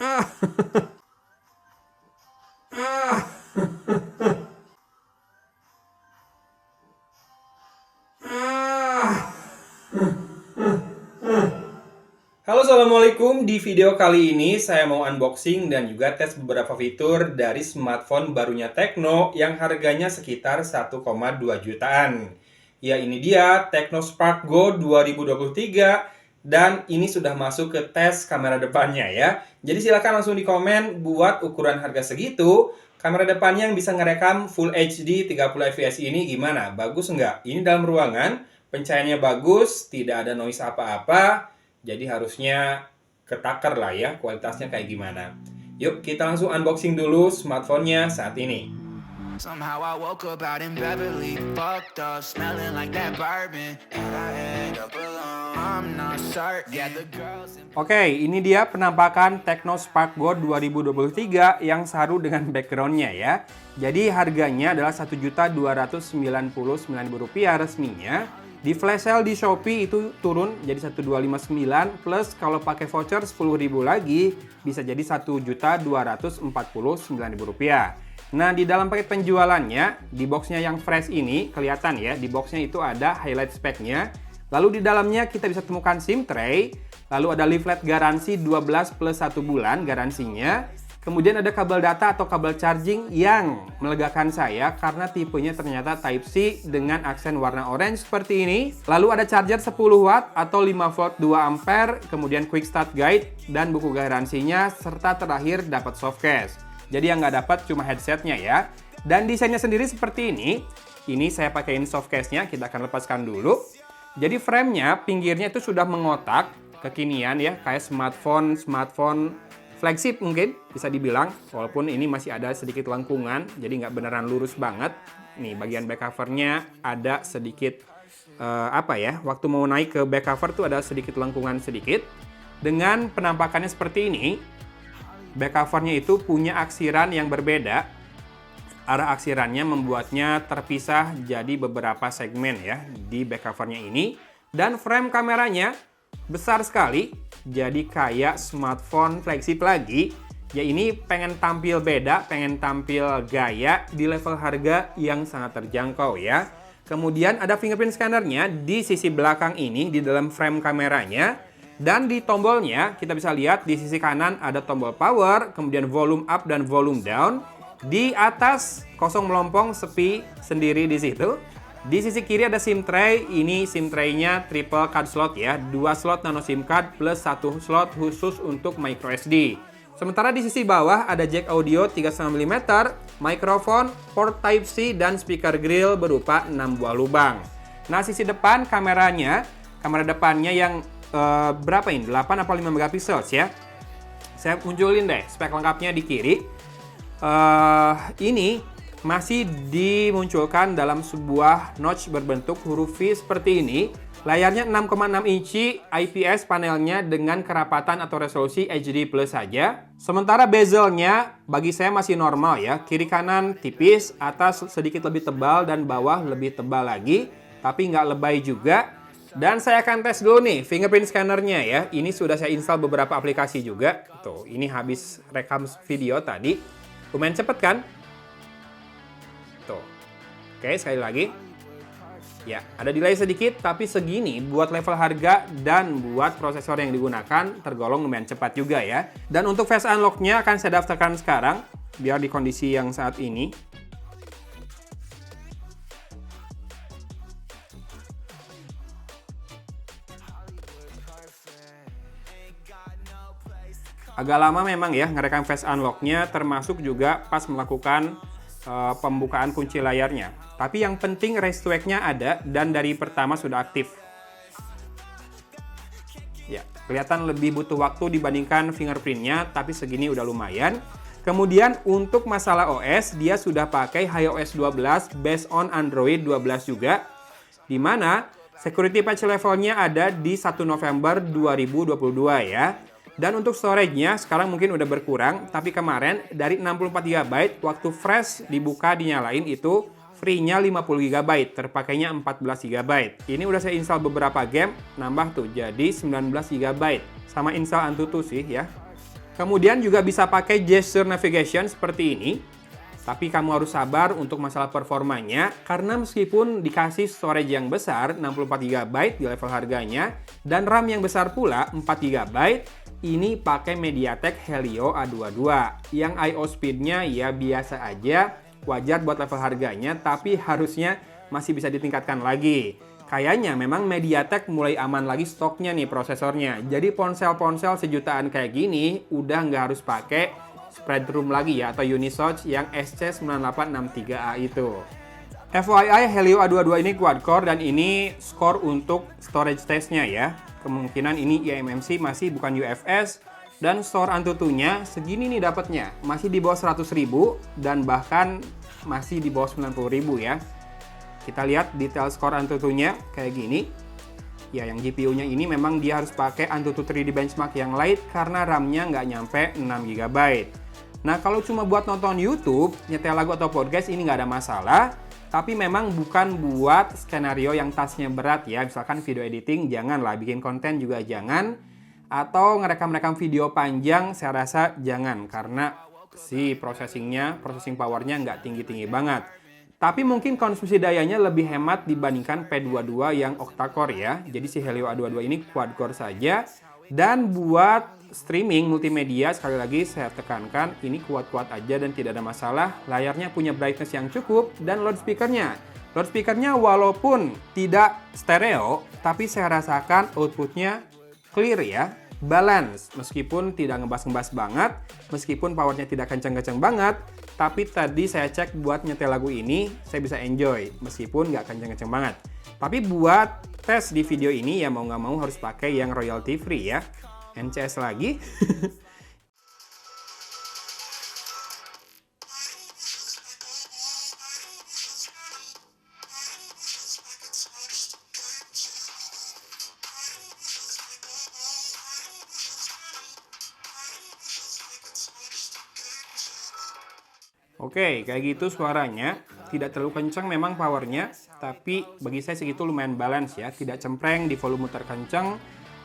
Ah. Ah. Ah. Halo, assalamualaikum. Di video kali ini saya mau unboxing dan juga tes beberapa fitur dari smartphone barunya Tecno yang harganya sekitar 1,2 jutaan. Ya, ini dia Tecno Spark Go 2023 dan ini sudah masuk ke tes kamera depannya ya. Jadi silakan langsung di komen buat ukuran harga segitu. Kamera depannya yang bisa ngerekam Full HD 30 fps ini gimana? Bagus nggak? Ini dalam ruangan, pencahayaannya bagus, tidak ada noise apa-apa. Jadi harusnya ketakar lah ya kualitasnya kayak gimana. Yuk kita langsung unboxing dulu smartphone-nya saat ini. Somehow I woke up out in Beverly, fucked up, smelling like that bourbon, and I end up alone. I'm not certain. Yeah, the girls. Oke, ini dia penampakan Tecno Spark Go 2023 yang seharu dengan background-nya ya. Jadi harganya adalah Rp1.299.000 resminya. Di flash sale di Shopee itu turun jadi 1.259 plus kalau pakai voucher 10.000 lagi bisa jadi Rp1.249.000. Nah, di dalam paket penjualannya, di boxnya yang fresh ini kelihatan ya, di boxnya itu ada highlight speknya. Lalu di dalamnya kita bisa temukan SIM tray, lalu ada leaflet garansi 12 plus 1 bulan garansinya. Kemudian ada kabel data atau kabel charging yang melegakan saya karena tipenya ternyata Type-C dengan aksen warna orange seperti ini. Lalu ada charger 10 watt atau 5 volt 2 ampere, kemudian quick start guide dan buku garansinya, serta terakhir dapat softcase. Jadi yang nggak dapat cuma headsetnya ya. Dan desainnya sendiri seperti ini. Ini saya pakaiin softcase-nya, kita akan lepaskan dulu. Jadi frame-nya, pinggirnya itu sudah mengotak, kekinian ya, kayak smartphone flagship mungkin bisa dibilang, walaupun ini masih ada sedikit lengkungan, jadi nggak beneran lurus banget. Nih bagian back covernya ada sedikit waktu mau naik ke back cover tuh ada sedikit lengkungan sedikit. Dengan penampakannya seperti ini, back covernya itu punya aksiran yang berbeda. Arah aksirannya membuatnya terpisah jadi beberapa segmen ya di back covernya ini. Dan frame kameranya besar sekali, jadi kayak smartphone flagship lagi. Ya ini pengen tampil beda, pengen tampil gaya di level harga yang sangat terjangkau ya. Kemudian ada fingerprint scannernya di sisi belakang ini di dalam frame kameranya. Dan di tombolnya kita bisa lihat di sisi kanan ada tombol power, kemudian volume up dan volume down. Di atas kosong melompong, sepi sendiri di situ. Di sisi kiri ada SIM tray, ini SIM tray-nya triple card slot ya, 2 slot nano SIM card plus 1 slot khusus untuk micro SD. Sementara di sisi bawah ada jack audio 3,5 mm, mikrofon, port Type-C dan speaker grill berupa 6 buah lubang. Nah, sisi depan kameranya, kamera depannya yang berapa ini? 8 atau 5 megapiksel ya. Saya munculin deh spek lengkapnya di kiri. Ini masih dimunculkan dalam sebuah notch berbentuk huruf V seperti ini. Layarnya 6,6 inci, IPS panelnya dengan kerapatan atau resolusi HD plus saja. Sementara bezelnya bagi saya masih normal ya. Kiri kanan tipis, atas sedikit lebih tebal dan bawah lebih tebal lagi. Tapi nggak lebay juga. Dan saya akan tes dulu nih fingerprint scannernya ya. Ini sudah saya install beberapa aplikasi juga. Tuh, ini habis rekam video tadi. Lumayan cepet kan? Tuh. Oke, sekali lagi. Ya, ada delay sedikit, tapi segini buat level harga dan buat prosesor yang digunakan tergolong lumayan cepat juga ya. Dan untuk face unlock-nya akan saya daftarkan sekarang, biar di kondisi yang saat ini. Agak lama memang ya ngerekam face unlock-nya, termasuk juga pas melakukan pembukaan kunci layarnya. Tapi yang penting race to wake-nya ada dan dari pertama sudah aktif. Ya, kelihatan lebih butuh waktu dibandingkan fingerprint-nya, tapi segini udah lumayan. Kemudian untuk masalah OS, dia sudah pakai iOS 12 based on Android 12 juga. Di mana security patch levelnya ada di 1 November 2022 ya. Dan untuk storage-nya sekarang mungkin udah berkurang, tapi kemarin dari 64 GB waktu fresh dibuka dinyalain itu free-nya 50 GB, terpakainya 14 GB. Ini udah saya install beberapa game, nambah tuh jadi 19 GB. Sama install Antutu sih ya. Kemudian juga bisa pakai gesture navigation seperti ini. Tapi kamu harus sabar untuk masalah performanya, karena meskipun dikasih storage yang besar 64 GB di level harganya, dan RAM yang besar pula 4 GB, ini pakai MediaTek Helio A22 yang I/O speed-nya ya biasa aja, wajar buat level harganya, tapi harusnya masih bisa ditingkatkan lagi. Kayaknya memang MediaTek mulai aman lagi stoknya nih prosesornya. Jadi ponsel-ponsel sejutaan kayak gini udah nggak harus pakai spread room lagi ya, atau Unisoc yang SC9863A itu. FYI, Helio A22 ini quad core dan ini skor untuk storage testnya ya. Kemungkinan ini eMMC masih bukan UFS, dan store Antutunya segini nih dapatnya. Masih di bawah 100.000 dan bahkan masih di bawah 90.000 ya. Kita lihat detail skor Antutunya kayak gini. Ya, yang GPU-nya ini memang dia harus pakai Antutu 3D Benchmark yang light karena RAM-nya nggak nyampe 6 GB. Nah, kalau cuma buat nonton YouTube, nyetel lagu atau podcast ini nggak ada masalah. Tapi memang bukan buat skenario yang tasnya berat ya. Misalkan video editing, janganlah. Bikin konten juga jangan. Atau ngerekam-rekam video panjang, saya rasa jangan. Karena si processing powernya nggak tinggi-tinggi banget. Tapi mungkin konsumsi dayanya lebih hemat dibandingkan P22 yang octa-core ya. Jadi si Helio A22 ini quad-core saja. Dan buat streaming multimedia, sekali lagi saya tekankan, ini kuat-kuat aja dan tidak ada masalah. Layarnya punya brightness yang cukup dan loudspeakernya. Loudspeakernya walaupun tidak stereo, tapi saya rasakan outputnya clear ya. Balance, meskipun tidak ngebas-ngebas banget, meskipun powernya tidak kenceng-kenceng banget, tapi tadi saya cek buat nyetel lagu ini, saya bisa enjoy, meskipun nggak kenceng-kenceng banget. Tapi buat tes di video ini ya mau nggak mau harus pakai yang royalty free ya. NCS lagi. Oke, kayak gitu suaranya. Tidak terlalu kencang memang powernya, tapi bagi saya segitu lumayan balance ya. Tidak cempreng di volume terkencang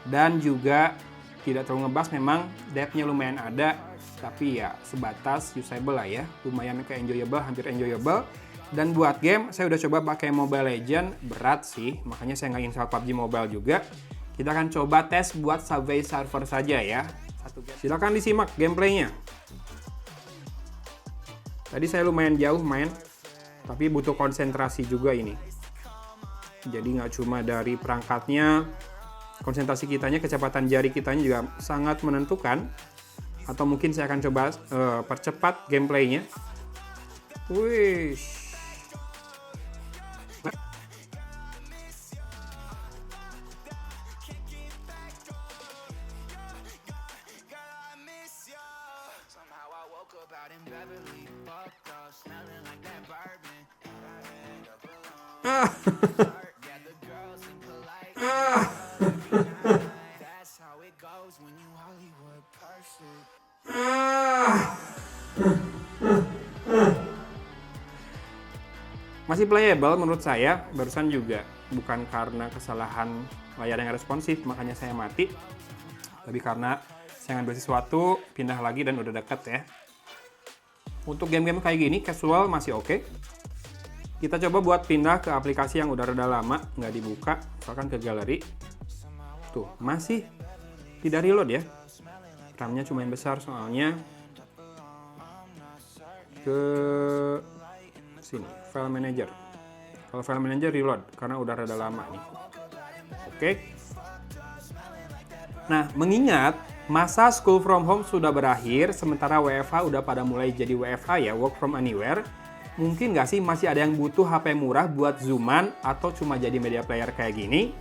dan juga tidak terlalu ngebas, memang depth-nya lumayan ada, tapi ya sebatas usable lah ya. Lumayan ke enjoyable, hampir enjoyable. Dan buat game, saya udah coba pakai Mobile Legends, berat sih, makanya saya nggak install PUBG Mobile juga. Kita akan coba tes buat Subway Surfer saja ya. Silahkan disimak gameplaynya. Tadi saya lumayan jauh main, tapi butuh konsentrasi juga ini. Jadi nggak cuma dari perangkatnya, konsentrasi kitanya, kecepatan jari kitanya juga sangat menentukan. Atau mungkin saya akan coba percepat gameplaynya. Wih. Masih playable menurut saya, barusan juga bukan karena kesalahan layar yang responsif makanya saya mati, tapi karena saya ngambil sesuatu, pindah lagi dan udah deket ya. Untuk game-game kayak gini casual masih oke. Kita coba buat pindah ke aplikasi yang udah rada lama nggak dibuka, misalkan ke galeri. Tuh, masih tidak reload ya. RAM-nya cuma yang besar soalnya. Ke sini, file manager. Kalau file manager reload karena udah rada lama nih. Oke. Nah, mengingat masa school from home sudah berakhir, sementara WFH udah pada mulai jadi WFH ya, work from anywhere. Mungkin nggak sih masih ada yang butuh HP murah buat zooman atau cuma jadi media player kayak gini?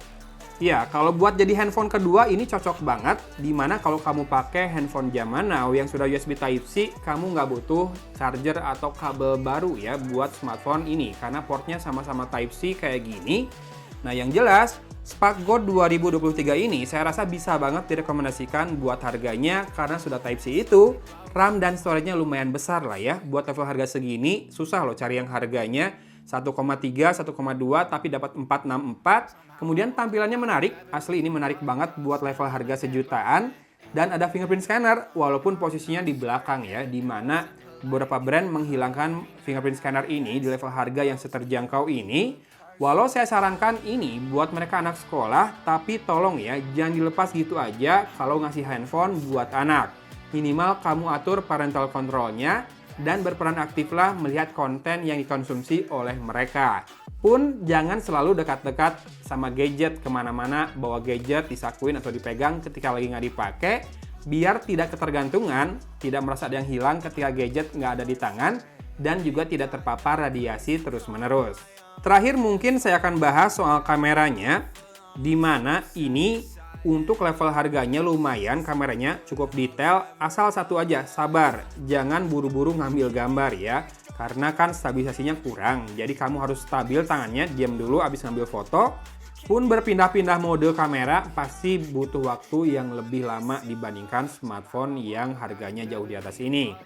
Ya, kalau buat jadi handphone kedua ini cocok banget, dimana kalau kamu pakai handphone zaman now yang sudah USB Type-C, kamu nggak butuh charger atau kabel baru ya buat smartphone ini, karena portnya sama-sama Type-C kayak gini. Nah, yang jelas, Spark Go 2023 ini saya rasa bisa banget direkomendasikan buat harganya, karena sudah Type-C itu, RAM dan storage-nya lumayan besar lah ya. Buat level harga segini, susah loh cari yang harganya 1,3, 1,2 tapi dapat 464. Kemudian tampilannya menarik, asli ini menarik banget buat level harga sejutaan. Dan ada fingerprint scanner, walaupun posisinya di belakang ya, di mana beberapa brand menghilangkan fingerprint scanner ini di level harga yang seterjangkau ini. Walau saya sarankan ini buat mereka anak sekolah, tapi tolong ya, jangan dilepas gitu aja kalau ngasih handphone buat anak. Minimal kamu atur parental control-nya, dan berperan aktiflah melihat konten yang dikonsumsi oleh mereka. Pun jangan selalu dekat-dekat sama gadget kemana-mana, bawa gadget disakuin atau dipegang ketika lagi nggak dipakai, biar tidak ketergantungan, tidak merasa ada yang hilang ketika gadget nggak ada di tangan, dan juga tidak terpapar radiasi terus-menerus. Terakhir mungkin saya akan bahas soal kameranya, di mana ini untuk level harganya lumayan, kameranya cukup detail, asal satu aja, sabar, jangan buru-buru ngambil gambar ya, karena kan stabilisasinya kurang, jadi kamu harus stabil tangannya, diam dulu abis ngambil foto. Pun berpindah-pindah mode kamera pasti butuh waktu yang lebih lama dibandingkan smartphone yang harganya jauh di atas ini.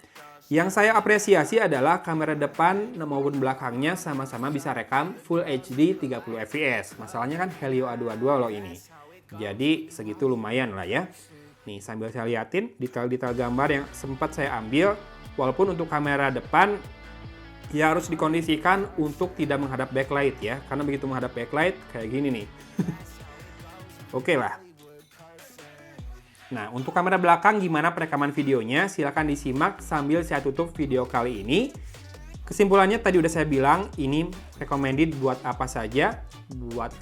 Yang saya apresiasi adalah kamera depan maupun belakangnya sama-sama bisa rekam Full HD 30 fps. Masalahnya kan Helio A22 loh ini. Jadi segitu lumayan lah ya. Nih sambil saya liatin detail-detail gambar yang sempat saya ambil. Walaupun untuk kamera depan ya harus dikondisikan untuk tidak menghadap backlight ya. Karena begitu menghadap backlight kayak gini nih. Oke lah. Nah untuk kamera belakang gimana perekaman videonya? Silahkan disimak sambil saya tutup video kali ini. Kesimpulannya tadi udah saya bilang ini recommended buat apa saja. Buat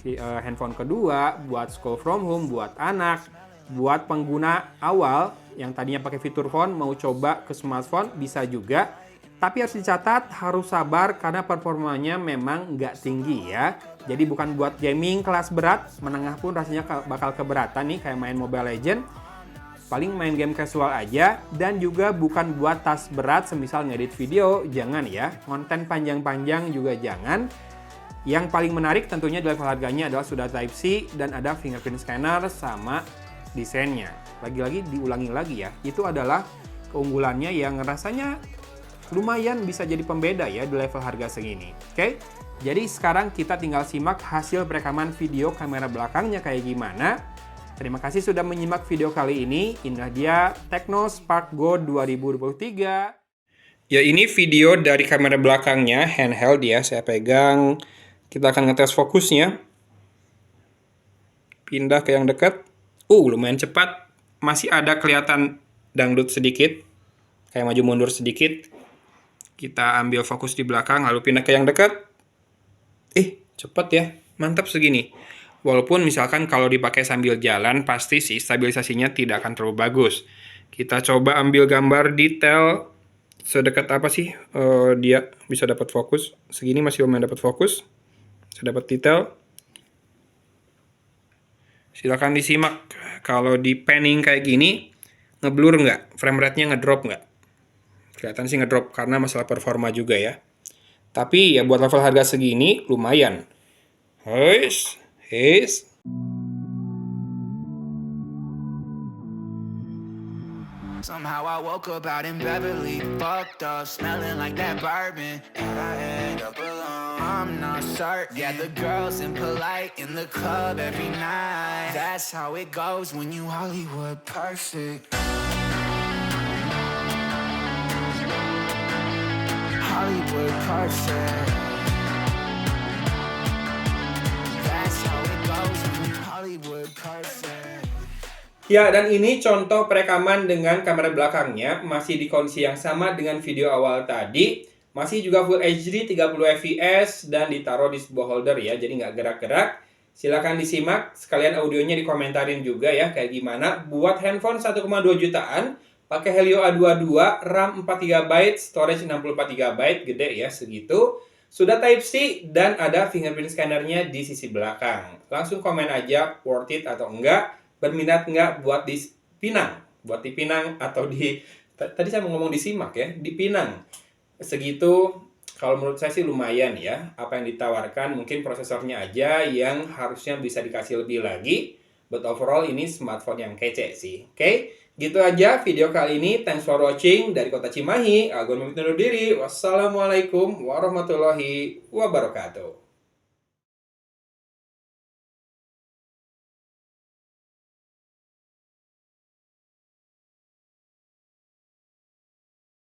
handphone kedua, buat school from home, buat anak, buat pengguna awal yang tadinya pakai fitur phone mau coba ke smartphone bisa juga. Tapi harus dicatat, harus sabar karena performanya memang nggak tinggi ya. Jadi bukan buat gaming kelas berat, menengah pun rasanya bakal keberatan nih kayak main Mobile Legends. Paling main game casual aja, dan juga bukan buat tas berat semisal ngedit video, jangan ya. Konten panjang-panjang juga jangan. Yang paling menarik tentunya di level harganya adalah sudah Type-C dan ada fingerprint scanner sama desainnya. Lagi-lagi diulangi lagi ya, itu adalah keunggulannya yang rasanya lumayan bisa jadi pembeda ya di level harga segini. Oke? Jadi sekarang kita tinggal simak hasil perekaman video kamera belakangnya kayak gimana. Terima kasih sudah menyimak video kali ini. Inilah dia Tecno Spark Go 2023. Ya ini video dari kamera belakangnya, handheld ya, saya pegang. Kita akan ngetes fokusnya. Pindah ke yang dekat. Lumayan cepat. Masih ada kelihatan dangdut sedikit. Kayak maju mundur sedikit. Kita ambil fokus di belakang, lalu pindah ke yang dekat. Cepat ya. Mantap segini. Walaupun misalkan kalau dipakai sambil jalan, pasti sih stabilisasinya tidak akan terlalu bagus. Kita coba ambil gambar detail. Sedekat apa sih dia bisa dapat fokus. Segini masih lumayan dapat fokus. Bisa dapat detail. Silakan disimak. Kalau di panning kayak gini, ngeblur nggak? Frame rate-nya ngedrop nggak? Kelihatan sih ngedrop karena masalah performa juga ya. Tapi ya buat level harga segini, lumayan. Somehow I woke up out in Beverly, fucked up, smelling like that bourbon, and I end up alone. I'm not certain. Yeah, the girls impolite in the club every night. That's how it goes when you Hollywood perfect. Hollywood perfect. Ya, dan ini contoh perekaman dengan kamera belakangnya, masih di kondisi yang sama dengan video awal tadi, masih juga Full HD 30 fps dan ditaruh di sebuah holder ya, jadi nggak gerak-gerak. Silahkan disimak, sekalian audionya dikomentarin juga ya, kayak gimana. Buat handphone 1,2 jutaan, pakai Helio A22, RAM 4GB, storage 64GB, gede ya, segitu. Sudah Type-C dan ada fingerprint scannernya di sisi belakang. Langsung komen aja worth it atau enggak, berminat enggak buat di Pinang. Buat di Pinang atau di, tadi saya mau ngomong di Simak ya, di Pinang. Segitu, kalau menurut saya sih lumayan ya. Apa yang ditawarkan, mungkin prosesornya aja yang harusnya bisa dikasih lebih lagi. But overall ini smartphone yang kece sih. Oke? Gitu aja video kali ini. Thanks for watching. Dari Kota Cimahi, Agun pamit undur diri. Wassalamualaikum warahmatullahi wabarakatuh.